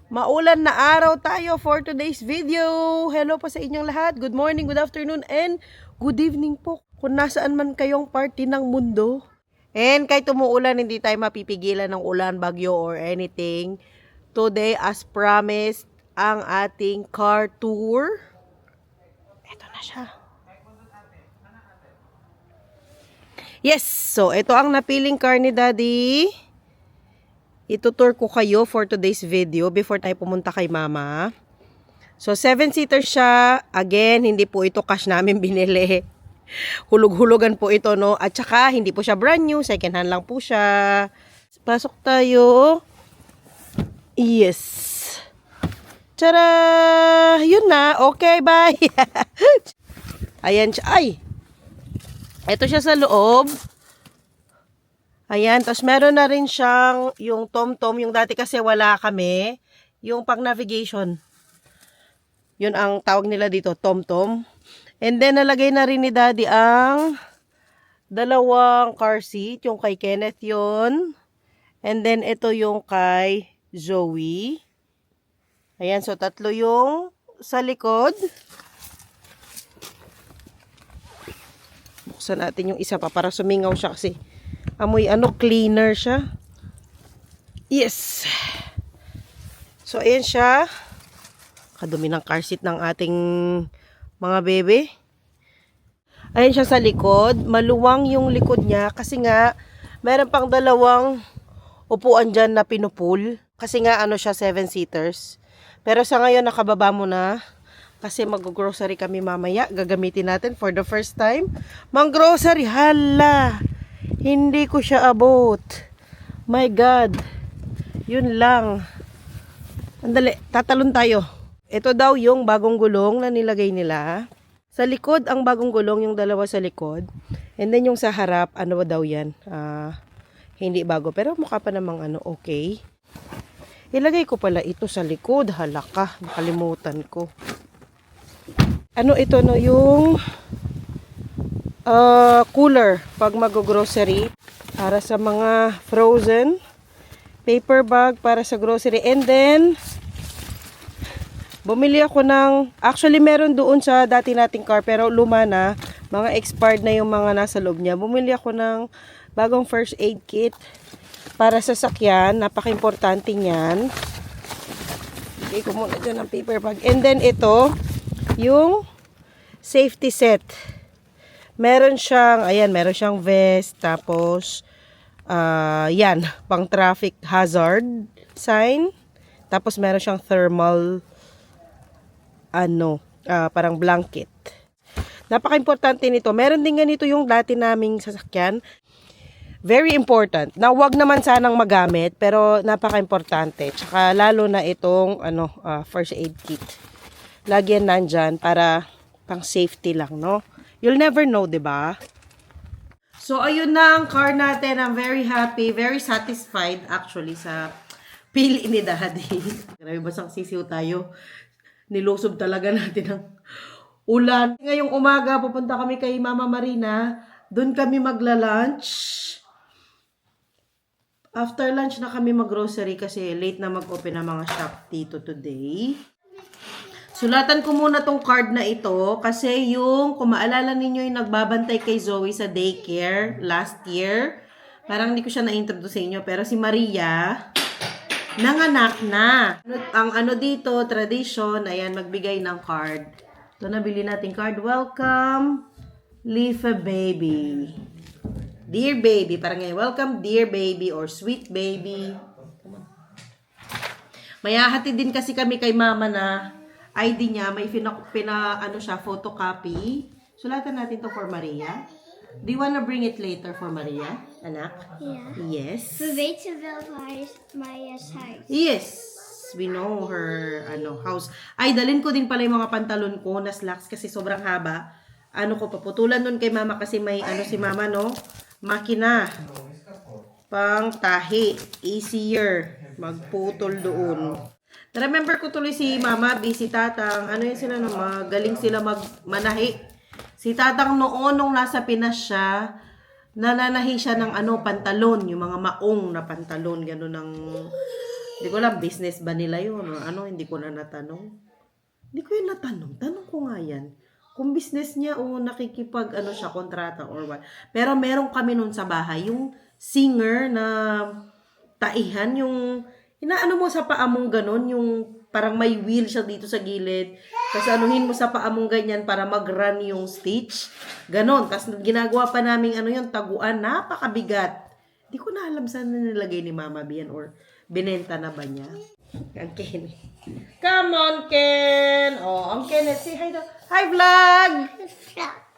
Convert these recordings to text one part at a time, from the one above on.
Maulan na araw tayo for today's video. Hello po sa inyong lahat. Good morning, good afternoon, and good evening po. Kung nasaan man kayong party ng mundo. And kahit umuulan, hindi tayo mapipigilan ng ulan, bagyo, or anything. Today, as promised, ang ating car tour. Ito na siya. Yes! So, ito ang napiling car ni Daddy. Itutour ko kayo for today's video before tayo pumunta kay Mama. So, 7-seater siya. Again, hindi po ito cash namin binili. Hulog-hulugan po ito, no? At saka, hindi po siya brand new. Second hand lang po siya. Pasok tayo. Yes. Tara! Yun na. Okay, bye! Ayan siya. Ay! Ito siya sa loob. Ayan, tapos meron na rin siyang yung tom-tom, yung dati kasi wala kami, yung pang-navigation. Yun ang tawag nila dito, tom-tom. And then, nalagay na rin ni Daddy ang dalawang car seat, yung kay Kenneth yun. And then, ito yung kay Zoe. Ayan, so tatlo yung sa likod. Buksan natin yung isa pa para sumingaw siya kasi. Amoy cleaner siya. Yes. So, ayan siya. Kadumi ng car seat ng ating mga bebe. Ayan siya sa likod. Maluwang yung likod niya kasi nga, meron pang dalawang upuan dyan na pinupul. Kasi nga, siya 7-seaters. Pero sa ngayon, nakababa mo na. Kasi mag-grocery kami mamaya. Gagamitin natin for the first time. Mang-grocery, hala! Hindi ko siya abot. My God. Yun lang. Andali, tatalon tayo. Ito daw yung bagong gulong na nilagay nila. Sa likod, ang bagong gulong, yung dalawa sa likod. And then yung sa harap, ano daw yan? Hindi bago. Pero mukha pa namang okay. Ilagay ko pala ito sa likod. Halaka, nakalimutan ko. Ito no, yung cooler pag mag-grocery para sa mga frozen, paper bag para sa grocery, and then bumili ako ng, actually meron doon sa dati nating car pero luma na, mga expired na yung mga nasa loob niya. Bumili ako ng bagong first aid kit para sa sakyan, napaka-importante niyan. Bigay ko muna dyan ng paper bag, and then ito yung safety set. Meron siyang, ayan, meron siyang vest, tapos, yan, pang traffic hazard sign. Tapos meron siyang thermal, parang blanket. Napaka-importante nito. Meron din ganito yung dati naming sasakyan. Very important. Na wag naman sanang magamit, pero napaka-importante. Tsaka lalo na itong, first aid kit. Lagi yan nandyan para pang safety lang, no? You'll never know, diba? So, ayun na ang car natin. I'm very happy, very satisfied actually sa pili ni Daddy. Grabe, basang sisiw tayo. Nilusob talaga natin ng ulan. Ngayong umaga, pupunta kami kay Mama Marina. Doon kami magla-lunch. After lunch na kami mag-grocery kasi late na mag-open ang mga shop dito today. Sulatan ko muna tong card na ito kasi yung, kung maalala ninyo yung nagbabantay kay Zoe sa daycare last year, parang hindi ko siya na-introduce sa inyo, pero si Maria, nanganak na. Ang dito, tradition, ayan, magbigay ng card. Ito, nabili natin card. Welcome, Lifa Baby. Dear Baby, parang ngayon, welcome, dear baby, or sweet baby. Mayahati din kasi kami kay Mama na ID niya, may siya, photocopy. Sulatan natin to for Maria. Do you wanna bring it later for Maria, anak? Yeah. Yes. We wait to build Maria's house. Yes. We know her, house. Ay, dalhin ko din pala yung mga pantalon ko na slacks kasi sobrang haba. Paputulan nun kay Mama kasi may, si Mama, no? Makina. Pang tahi. Easier. Magputol doon. Remember ko tuloy si Mama, si Tatang, sila magaling sila magmanahi. Si Tatang noon nung nasa Pinas siya, nananahi siya ng pantalon, yung mga maong na pantalon, gano'n ng Hindi ko lang, business ba nila yun? Or ano, hindi ko na natanong. Hindi ko yun natanong. Tanong ko nga yan. Kung business niya o nakikipag, ano siya, kontrata or what. Pero meron kami nun sa bahay, yung singer na taihan, yung, inaano mo sa paa mong ganun, yung parang may wheel siya dito sa gilid. Tapos anuhin mo sa paa mong ganyan para mag-run yung stitch. Ganon. Tapos ginagawa pa namin ano yun, taguan. Napakabigat. Di ko na alam saan na nilagay ni Mama Bian or binenta na ba niya. Ang Ken. Come on, Ken. Oh, ang Kenneth. Say hi daw. Hi, vlog.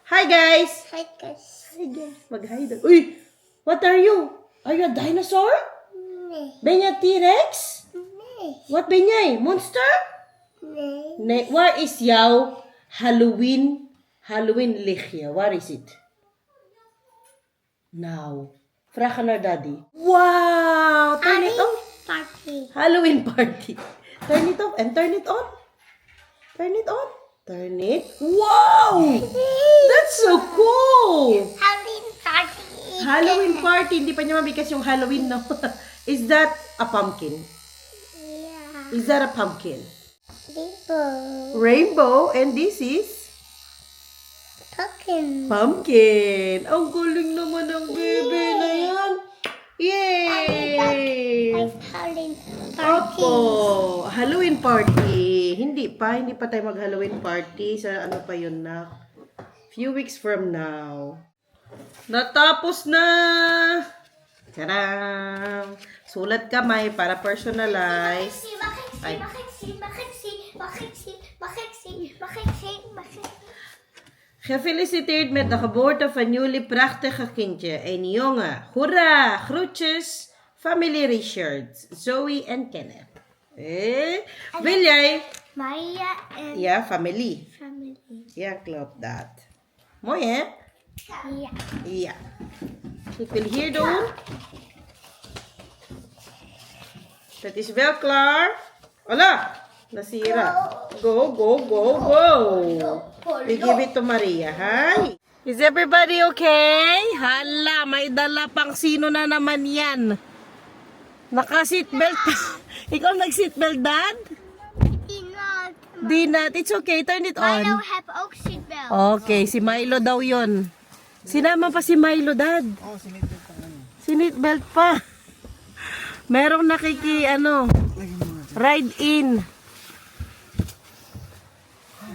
Hi, guys. Hi, guys. Hi, guys. Mag-hi daw. Uy, what are you? Are you a dinosaur? Benya T-Rex? What Benyay? Monster? Where is Yao? Halloween lichtje. Where is it? Now. Vraag naar daddy. Wow! Turn it on. Party. Halloween party. Turn it off and turn it on. Turn it on. Turn it. Wow! That's so cool! Halloween party. Halloween party. Hindi pa niya mabigas yung Halloween na. Is that a pumpkin? Yeah. Is that a pumpkin? People. Rainbow. And this is? Talking. Pumpkin. Ang galing naman ng bebe na yan. Yay! Halloween party. Opo. Halloween party. Hindi pa tayo mag-Halloween party. Sa ano pa yun na? Few weeks from now. Natapos na! Tadam! Sulat kamay para personalize. Ay. Gefeliciteerd met de geboorte van jullie prachtige kindje. Een jongen. Hoera! Groetjes. Familie Richards. Zoe en Kenneth. Wil jij? Maya and Ja, familie. family. Ja, klopt dat. Mooi, hè? Yeah. Ja. Ik wil hier doen. Dat is wel klaar. Ala! Nasira. Go, go, go, go. We give it to Maria. Hi. Is everybody okay? Hala, may dala pang sino na naman yan. Naka-seatbelt. Ikaw nag-seatbelt, Dad? Not. Di not. It's okay. Turn it I don't on. have oak seatbelt. Okay, si Milo daw yon. Sinama pa si Milo, Dad. Oh, sinitbelt pa. Sinitbelt pa. Merong ride in.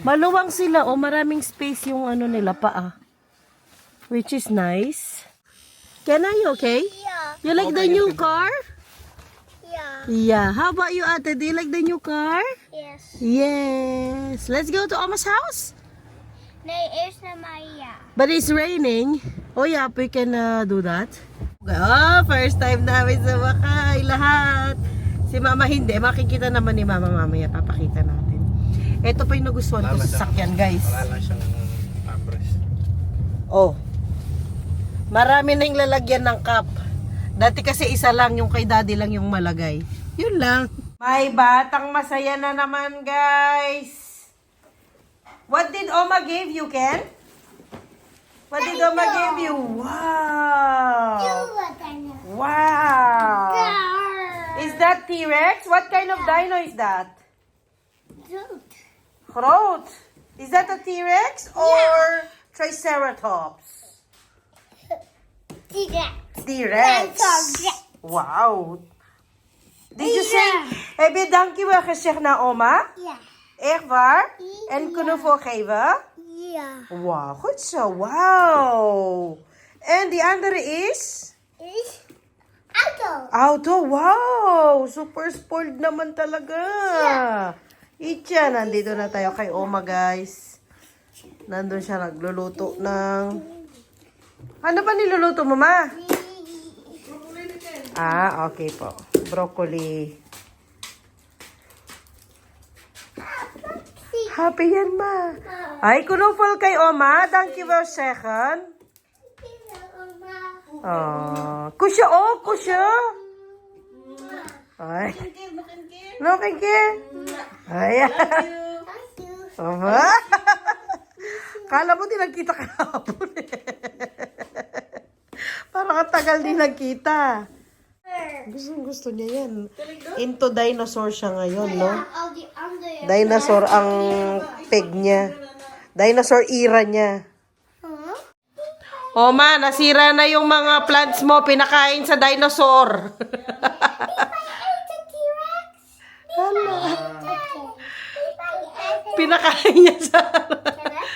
Maluwang sila. O, maraming space yung nila paa. Which is nice. Ken, are you okay? Yeah. You like the new car? Yeah. Yeah. How about you, Ate? Do you like the new car? Yes. Yes. Let's go to Oma's house. Nee, eerst naar Maya. But it's raining. Oh yeah, we can do that. Oh, first time namin sumakay lahat. Si Mama hindi. Makikita naman ni Mama mamaya. Papakita natin. Ito pa yung nagustuhan ko sa sasakyan, guys. Wala lang siyang armrest. Oh. Marami na yung lalagyan ng cup. Dati kasi isa lang, yung kay daddy lang yung malagay. Yun lang. May batang masaya na naman, guys. What did Oma give you, Ken? What did Oma give you? Wow! Wow! Is that T-Rex? What kind of dino is that? Groot. Is that a T-Rex or Triceratops? T-Rex. Wow. Did you say, heb je dankjewel gezegd naar oma? Ja. Echt waar? En kunnen we voorgeven? Ja. Wow, goed zo. Wow. En die andere is? Is auto. Auto. Wow. Super spoiled naman talaga. Itcha, nandito na tayo kay Oma, guys. Nandun siya nagluluto ng... Ano ba niluluto mo, Ma? Ah, okay po. Broccoli. Happy yan, Ma. Ay, kunufol kay Oma. Thank you for second. Oh, kusya, oh, kusya. Ay. No, thank you. Ay. Aba. Kala mo din nagkita kahapon eh. Parang katagal din nagkita. Gusto niya yan. Into dinosaur siya ngayon, no? All the under. Dinosaur ang peg niya. Dinosaur era niya. Huh? O ma, nasira na yung mga plants mo. Pinakain sa dinosaur. Pinakain niya sa...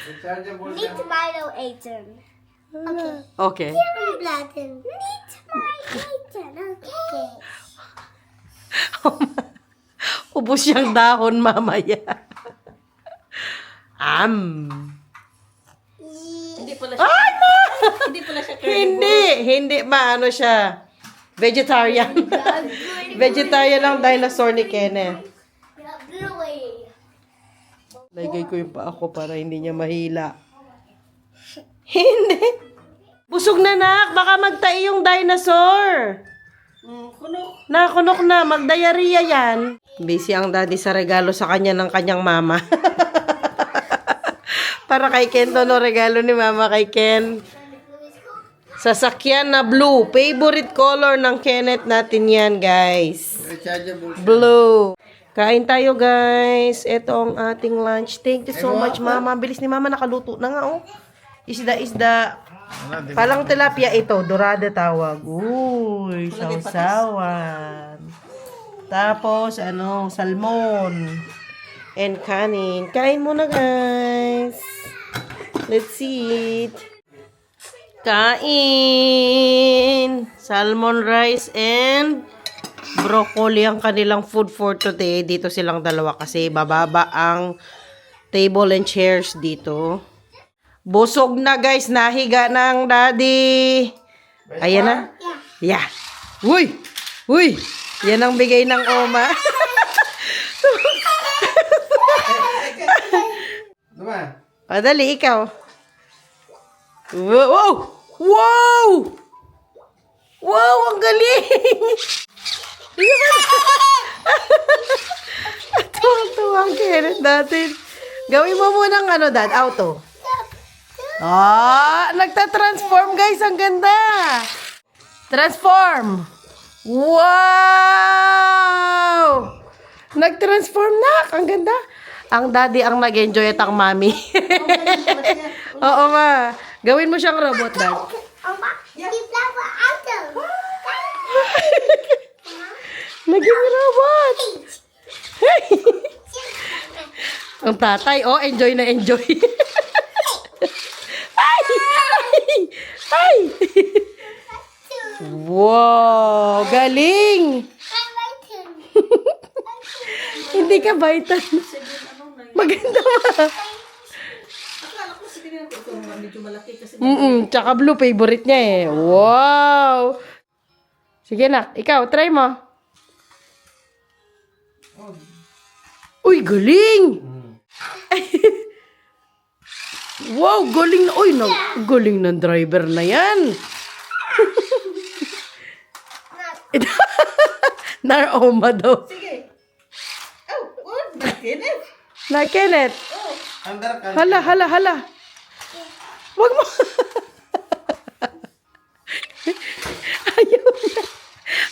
Rechargeable Niet Milo eten. Okay. Bladen. Niet my eten. Okay. Ubus yung dahon mamaya. Hindi pala siya. Ay, ma! Hindi pala siya Hindi ma, ano siya? Vegetarian. Vegetarian ang dinosaur ni Kenneth. Bluey. Lagay ko yung paa ko para hindi niya mahila. Hindi. Busog na nak, baka magtai yung dinosaur. Kunok. Nakunok na, magdiarrhea yan. Busy ang daddy sa regalo sa kanya ng kanyang mama. Para kay Ken to, no, regalo ni mama kay Ken. Sasakyan na blue. Favorite color ng Kenneth natin yan, guys. Rechargeable. Blue. Kain tayo, guys. Ito ang ating lunch. Thank you so much, mama. Bilis ni mama, nakaluto na nga, oh. Isda. Palang tilapia ito. Dorada tawag. Uy, sausawan. Tapos, salmon. And kanin. Kain muna, guys. Let's eat. Kain. Salmon rice and broccoli ang kanilang food for today. Dito silang dalawa kasi bababa ang table and chairs dito. Busog na, guys. Nahiga na ang daddy. Ayan na. Yeah. Uy! Yan ang bigay ng oma. Diba? Dali, ikaw. Wow! Ang galing! Tuwang-tuwa ang Kenneth natin. Gawin mo muna Dad, auto. Nagta-transform, guys. Ang ganda. Transform. Wow! Nag-transform na. Ang ganda. Ang daddy ang nag-enjoy at ang mami. Oo, ma. Gawin mo siyang robot, Dad. Oma, die blauwe auto. Naging robot. Ang tatay, enjoy na enjoy. Ay! Wow, galing. Hindi ka baitan. Maganda ba? Akala ko sige na ito medyo malaki kasi Tsaka blue, favorite niya eh. Wow! Sige na, ikaw, try mo. Uy, galing! Wow, galing na. Uy, galing ng driver na yan. Nar-oma daw. sige. Kenneth. Na, Kenneth. Under ka. Hala. Wag mo.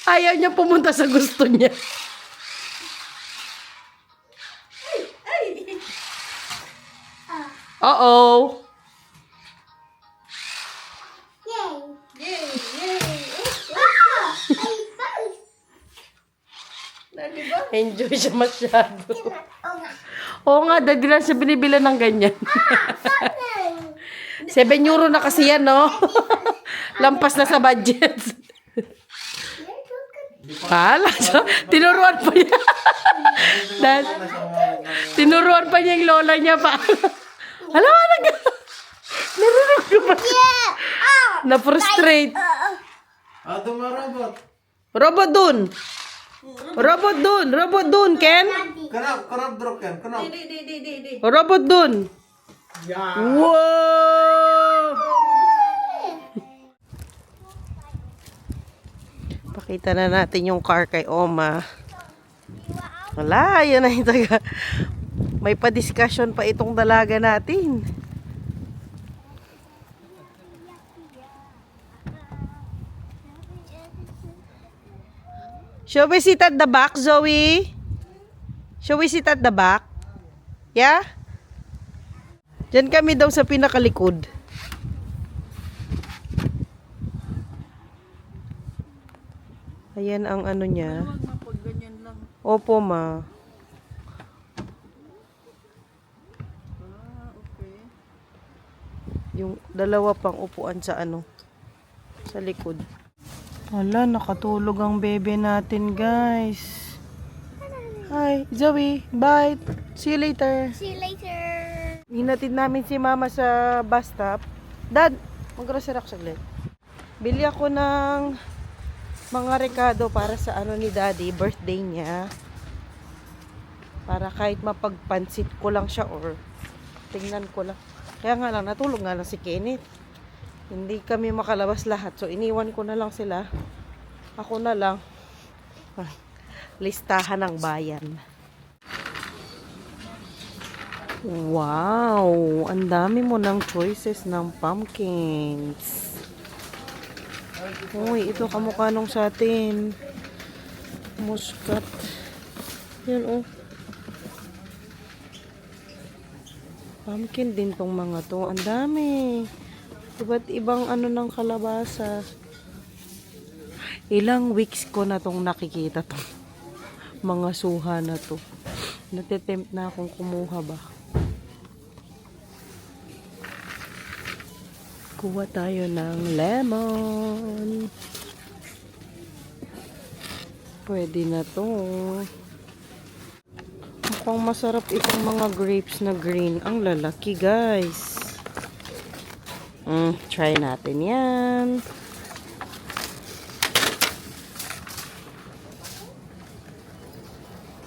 Ayaw niya pumunta sa gusto niya. Uh-oh. Yay. Diba? Enjoy siya masyado. Oo nga, dahil lang siya binibila ng ganyan. 7 euro na kasi yan, no? Lampas na sa budget. Hala, tinuruan pa niya. Tinuruan pa niya yung lola niya pa. Hala, narinig ko pa. Na-frustrate. Tuma robot. Robot dun, Ken. Kanap drop yan. Kanap. Di. Robot dun. Yeah. Wow! Pakita na natin yung car kay Oma. Wala, yun na yung taga. May pa-discussion pa itong dalaga natin. Shall we sit at the back, Zoe? Shall we sit at the back? Yeah? Diyan kami daw sa pinakalikod. Ayan ang ano niya. Huwag mapag ganyan lang. Opo, ma. Okay. Yung dalawa pang upuan sa ano, sa likod. Wala, nakatulog ang bebe natin, guys. Hi, Zoe. Bye. See you later. See you later. Hinatid namin si mama sa bus stop. Dad, mag-grocery ako saglit. Bili ako ng mga rekado para sa ano ni daddy, birthday niya. Para kahit mapagpansit ko lang siya or tingnan ko lang. Kaya nga lang, natulog nga lang si Kenneth. Hindi kami makalabas lahat. So, iniwan ko na lang sila. Ako na lang. Listahan ng bayan. Wow! Ang dami mo ng choices ng pumpkins. Uy, ito kamukha nung sa atin. Muscat. Yan, oh. Pumpkin din tong mga to. Ang dami. Iba't ibang ano ng kalabasa. Ilang weeks ko na tong nakikita to. Mga suha na to. Natitempt na akong kumuha ba. Kuha tayo ng lemon. Pwede na to. Mukhang masarap itong mga grapes na green. Ang lalaki, guys. Try natin yan.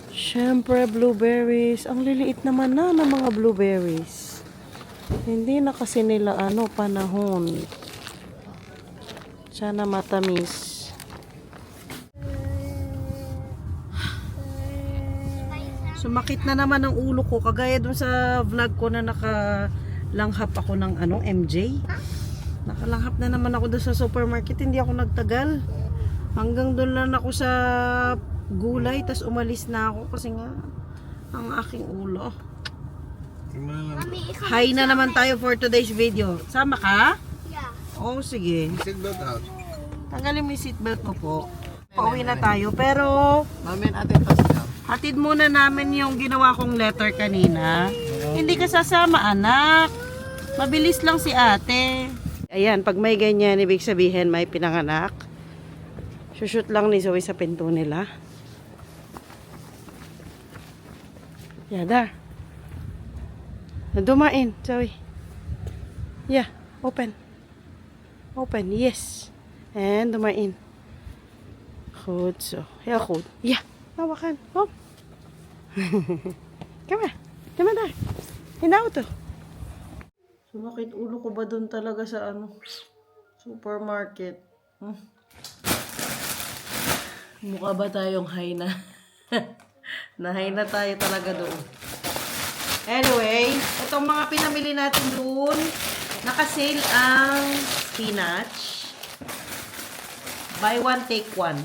Siyempre, blueberries. Ang liliit naman na ng mga blueberries. Hindi na kasi nila panahon. Sana matamis. Sumakit na naman ang ulo ko. Kagaya dun sa vlog ko na nakalanghap ako ng MJ. Nakalanghap na naman ako dun sa supermarket. Hindi ako nagtagal. Hanggang dun lang ako sa gulay. Tas umalis na ako kasi nga ang aking ulo. Mommy, Hi na naman tayo for today's video. Sama ka? yeah. Oo, sige. Seatbelt out. Tanggalin mo yung seatbelt ko po. Pauwi na tayo. Pero, Mami and ate toss now. hatid muna namin yung ginawa kong letter kanina. Hindi ka sasama, anak. Mabilis lang si ate. Ayan, pag may ganyan, ibig sabihin may pinanganak. Shoot lang ni Zoe sa pinto nila. Yada. Dumain, Zoe. Yeah, open. Open, yes. And dumain. Goed zo. Heel goed. Ja, hawakan. Kom. Kom maar. Kom maar daar. In de auto. Sumakit ulo ko ba doon talaga sa supermarket? Mukha ba tayong high na? Na-high na tayo talaga doon. Anyway, itong mga pinamili natin doon, naka-sale ang spinach. Buy one, take one.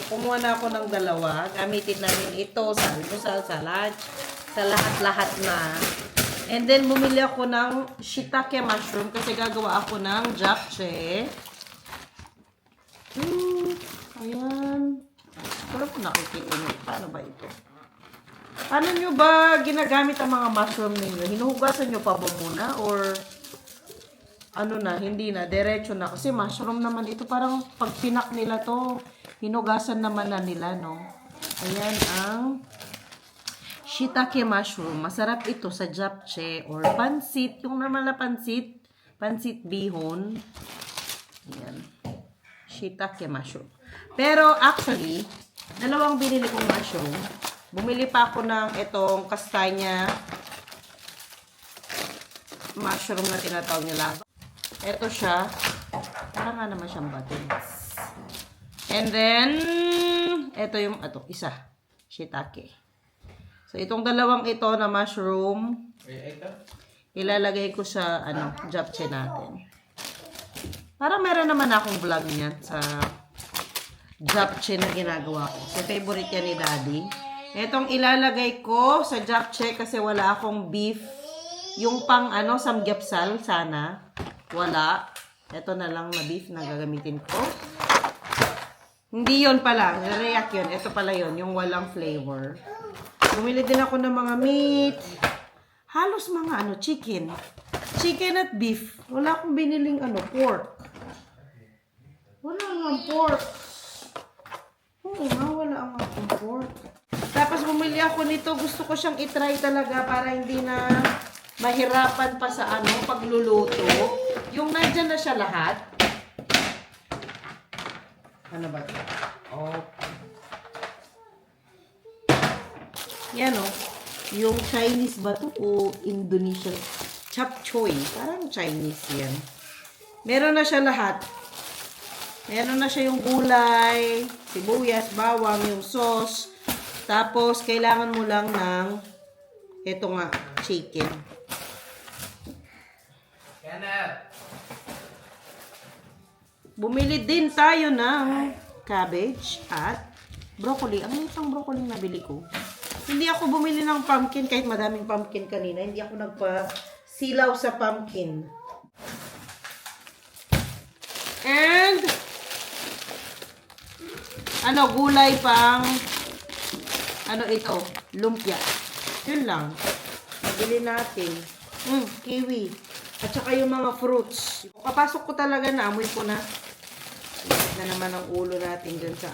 Kumuha na ako ng dalawa. Gamitin namin ito sa almusal, sa lunch, sa lahat-lahat na. And then, bumili ako ng shiitake mushroom kasi gagawa ako ng japchae. Ayan. Pero kung nakikita nyo, paano ba ito? Ano nyo ba ginagamit ang mga mushroom ninyo? Hinuhugasan nyo pa ba muna? Or hindi na, diretso na. Kasi mushroom naman ito, parang pag pinak nila to, hinugasan naman na nila, no? Ayan ang shiitake mushroom. Masarap ito sa japchae or pansit. Yung naman na pansit bihon. Ayan. Shiitake mushroom. Pero actually, dalawang binili kong mushroom. Bumili pa ako ng itong kastanya mushroom na tinatawag nila. Ito siya. Parang nga naman siyang buttons. And then, ito yung, isa. Shiitake. So, itong dalawang ito na mushroom, ilalagay ko sa, japchae natin. Parang meron naman akong vlog niyan sa japchae na ginagawa ko. So, favorite yan ni Daddy. Itong ilalagay ko sa japchae kasi wala akong beef. Yung pang samgyapsal, sana. Wala. Ito na lang na beef na gagamitin ko. Hindi yon pala. React yun. Ito pala yon, yung walang flavor. Bumili din ako ng mga meat. Halos mga chicken. Chicken at beef. Wala akong biniling pork. Wala nga pork. Oo nga, wala akong pork. Tapos bumili ako nito. Gusto ko siyang itry talaga para hindi na mahirapan pa sa pagluluto. Yung nandyan na siya lahat. Ano ba ito? Oh. Yan yung Chinese ba ito o Indonesian? Chap choy. Parang Chinese yan. Meron na siya lahat. Meron na siya yung gulay, sibuyas, bawang, yung sauce. Tapos, kailangan mo lang ng chicken. Bumili din tayo ng cabbage at broccoli. Ang isang broccoli nabili ko. Hindi ako bumili ng pumpkin kahit madaming pumpkin kanina. Hindi ako nagpa-silaw sa pumpkin. And gulay pang ito, lumpia. Yun lang. Nabili natin. Kiwi. At saka yung mga fruits. Kapasok ko talaga na, amoy ko na. Na naman ang ulo natin dyan sa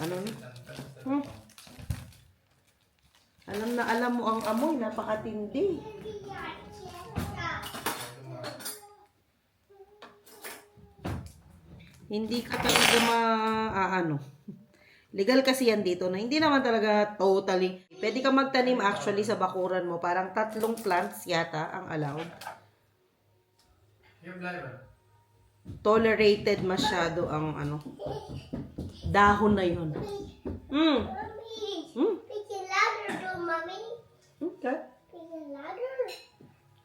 Alam na alam mo ang amoy, napakatindi. Hindi ka talaga legal kasi yan dito na hindi naman talaga totally. Pwede ka magtanim actually sa bakuran mo. Parang 3 plants yata ang allowed. Tolerated masyado ang dahon na yun.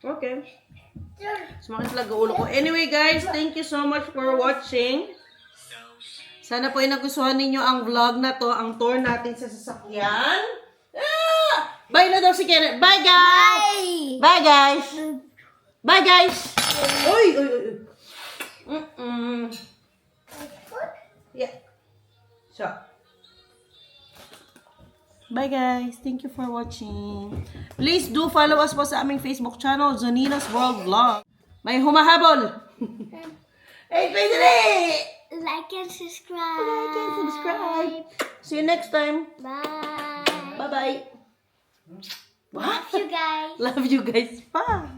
Okay. Sumakit talaga ulo ko. Anyway guys, thank you so much for watching. Sana po ay nagustuhan ninyo ang vlog na to, ang tour natin sa sasakyan. Bye na daw si Kenneth. Bye guys! Bye guys! Bye guys! Uy! Yeah. So. Bye guys! Thank you for watching. Please do follow us po sa aming Facebook channel, Zonina's World Vlog. May humahabol! Hey, Pedro! Like and subscribe. Like and subscribe. See you next time. Bye. Bye-bye. Love you guys. Love you guys. Bye.